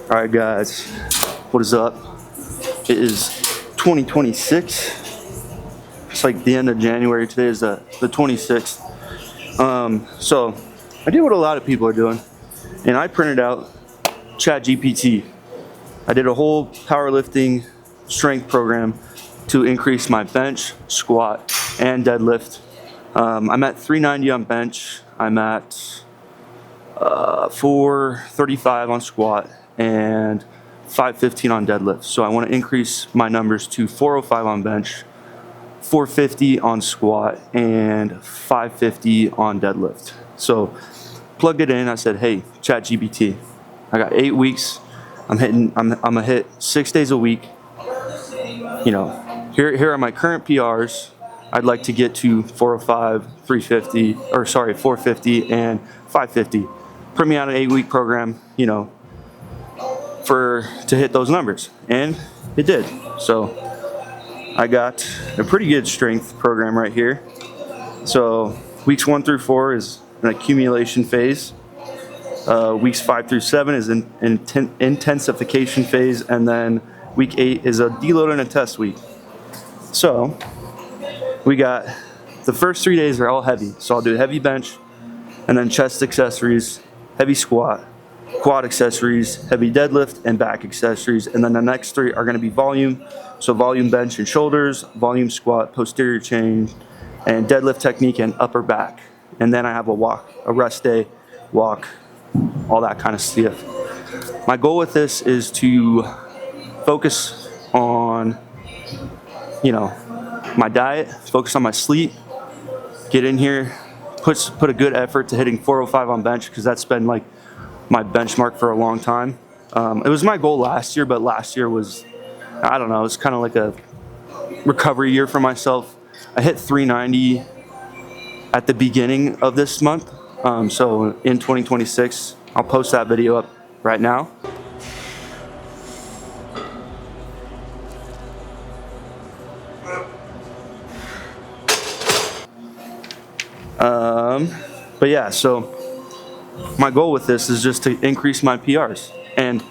Alright guys, what is up? It is 2026. It's like the end of January. Today is the 26th. So I did what a lot of people are doing, and I printed out Chat GPT. I did a whole powerlifting strength program to increase my bench, squat, and deadlift. I'm at 390 on bench. I'm at 435 on squat and 515 on deadlift. So I want to increase my numbers to 405 on bench, 450 on squat, and 550 on deadlift. So plugged it in. I said, hey, Chat GPT, I got 8 weeks. I'm gonna hit 6 days a week. You know, here are my current PRs. I'd like to get to 405, 450, and 550. Print me out an 8-week program, you know, to hit those numbers, and it did. So I got a pretty good strength program right here. So weeks 1 through 4 is an accumulation phase. Weeks 5 through 7 is an intensification phase, and then week 8 is a deload and a test week. So we got the first 3 days are all heavy. So I'll do heavy bench, and then chest accessories, heavy squat, quad accessories, heavy deadlift, and back accessories. And then the next 3 are going to be volume. So volume bench and shoulders, volume squat, posterior chain, and deadlift technique and upper back. And then I have a walk, a rest day, walk, all that kind of stuff. My goal with this is to focus on, you know, my diet, focus on my sleep, get in here, put a good effort to hitting 405 on bench, because that's been like my benchmark for a long time. It was my goal last year, but last year was, I don't know, it was kind of like a recovery year for myself. I hit 390 at the beginning of this month. So in 2026, I'll post that video up right now. But yeah, so my goal with this is just to increase my PRs. And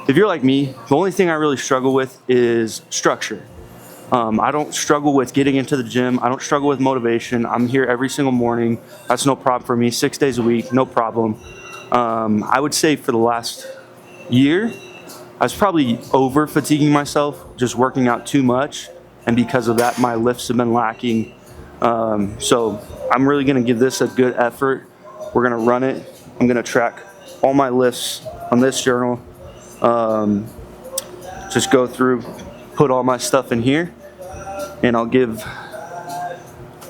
if you're like me, the only thing I really struggle with is structure. I don't struggle with getting into the gym. I don't struggle with motivation. I'm here every single morning. That's no problem for me. 6 days a week, no problem. I would say for the last year, I was probably over fatiguing myself, just working out too much. And because of that, my lifts have been lacking. So I'm really going to give this a good effort. We're going to run it. I'm going to track all my lifts on this journal. Just go through, put all my stuff in here, and I'll give.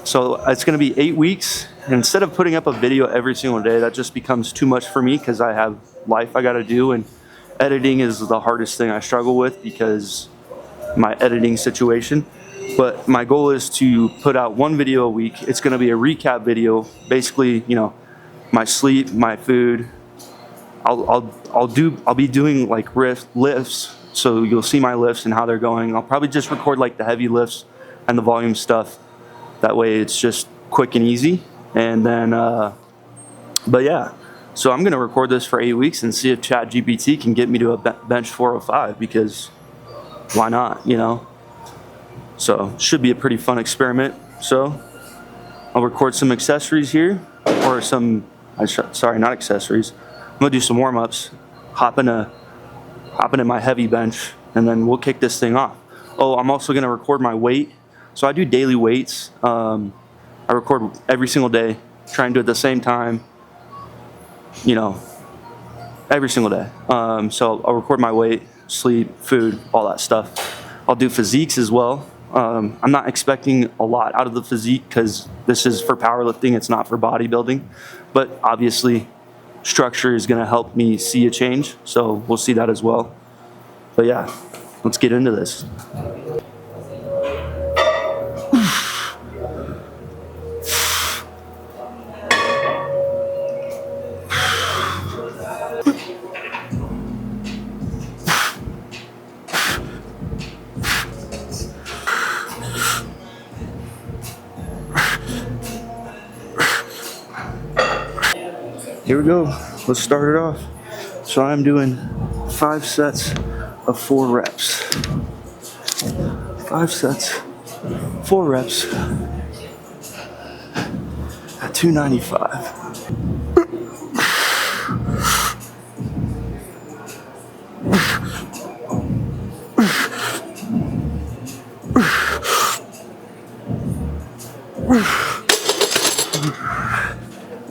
So it's going to be 8 weeks. And instead of putting up a video every single day, that just becomes too much for me, because I have life I got to do, and editing is the hardest thing I struggle with because my editing situation. But my goal is to put out 1 video a week. It's going to be a recap video, basically, you know, my sleep, my food. I'll be doing like lifts, so you'll see my lifts and how they're going. I'll probably just record like the heavy lifts and the volume stuff. That way it's just quick and easy. And then, but yeah, so I'm going to record this for 8 weeks and see if Chat GPT can get me to a bench 405, because why not, you know? So should be a pretty fun experiment. So I'll record some accessories here, or sorry, not accessories. I'm gonna do some warm-ups, hop into my heavy bench, and then we'll kick this thing off. Oh, I'm also gonna record my weight. So I do daily weights. I record every single day, try and do it at the same time, you know, every single day. So I'll record my weight, sleep, food, all that stuff. I'll do physiques as well. I'm not expecting a lot out of the physique, because this is for powerlifting, it's not for bodybuilding. But obviously, structure is going to help me see a change, so we'll see that as well. But yeah, let's get into this. Here we go. Let's start it off. So I'm doing 5 sets of 4 reps. 5 sets, 4 reps at 295.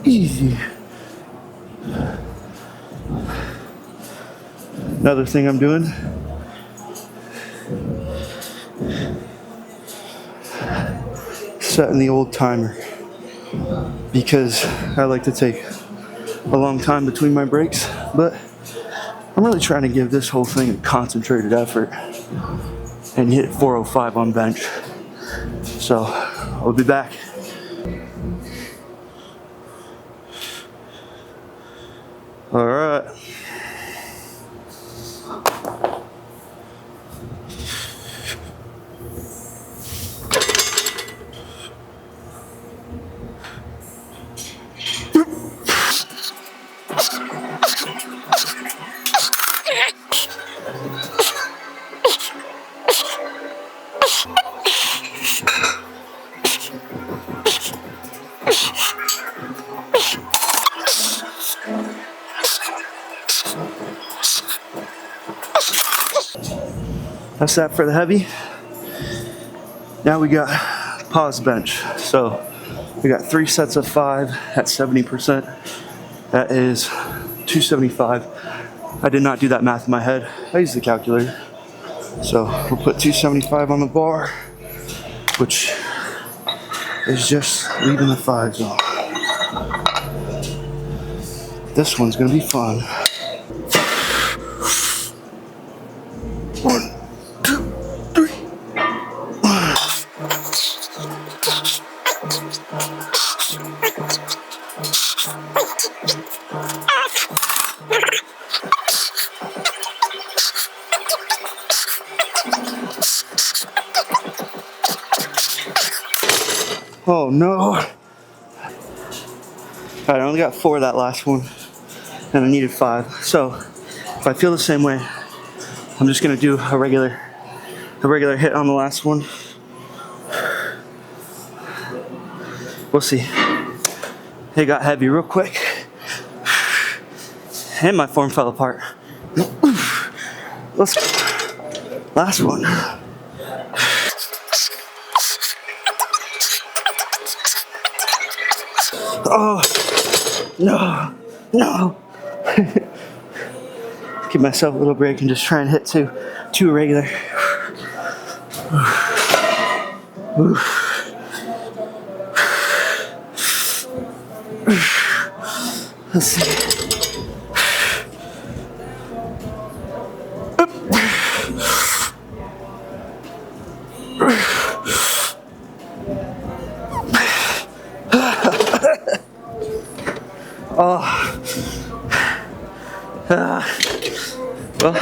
Easy. Another thing I'm doing, setting the old timer, because I like to take a long time between my breaks, but I'm really trying to give this whole thing a concentrated effort and hit 405 on bench. So I'll be back. All right. That's that for the heavy. Now we got pause bench. So we got 3 sets of 5 at 70%. That is 275. I did not do that math in my head. I used the calculator. So we'll put 275 on the bar, which is just leaving the 5 zone. This one's gonna be fun. 1, 2, 3. Oh no. Alright, I only got 4 that last one, and I needed 5. So if I feel the same way, I'm just gonna do a regular hit on the last one. We'll see. It got heavy real quick, and my form fell apart. Let's go. Last one. Oh, no. Give myself a little break and just try and hit two regular. Let's see. Well,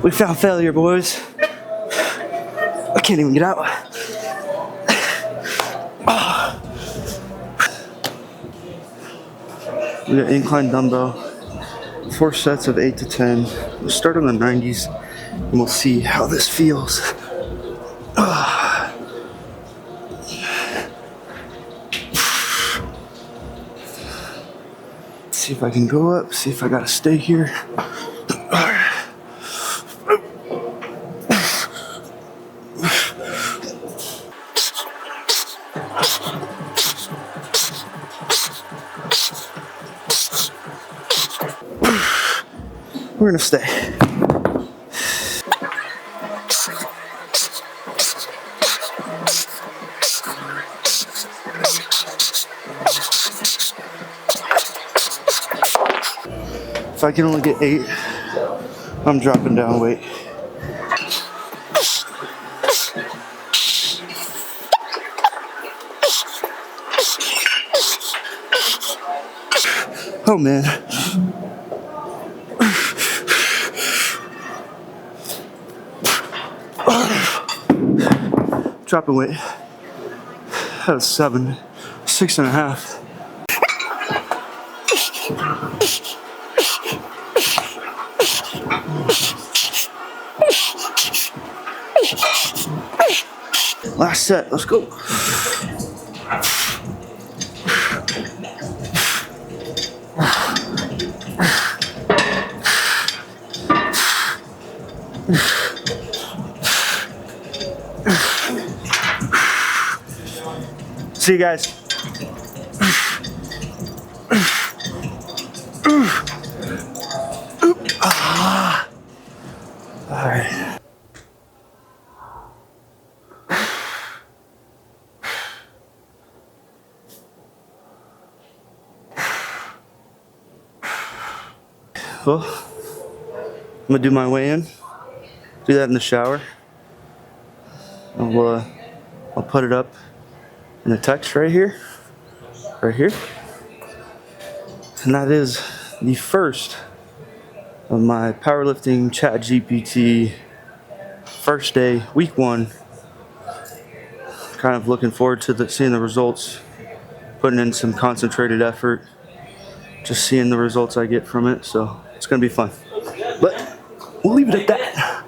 we found failure, boys. I can't even get out. We got incline dumbbell, 4 sets of 8 to 10. We'll start on the 90s and we'll see how this feels. See if I can go up, see if I gotta stay here. We're gonna stay. If I can only get 8, I'm dropping down weight. Oh man. Dropping weight. That was 7, 6.5. Last set, let's go. See you guys. All right. Well, I'm gonna do my weigh-in. Do that in the shower. And I'll put it up in the text right here. Right here. And that is the first of my powerlifting Chat GPT first day, week 1. Kind of looking forward to seeing the results, putting in some concentrated effort, just seeing the results I get from it. So it's gonna be fun. But we'll leave it at that.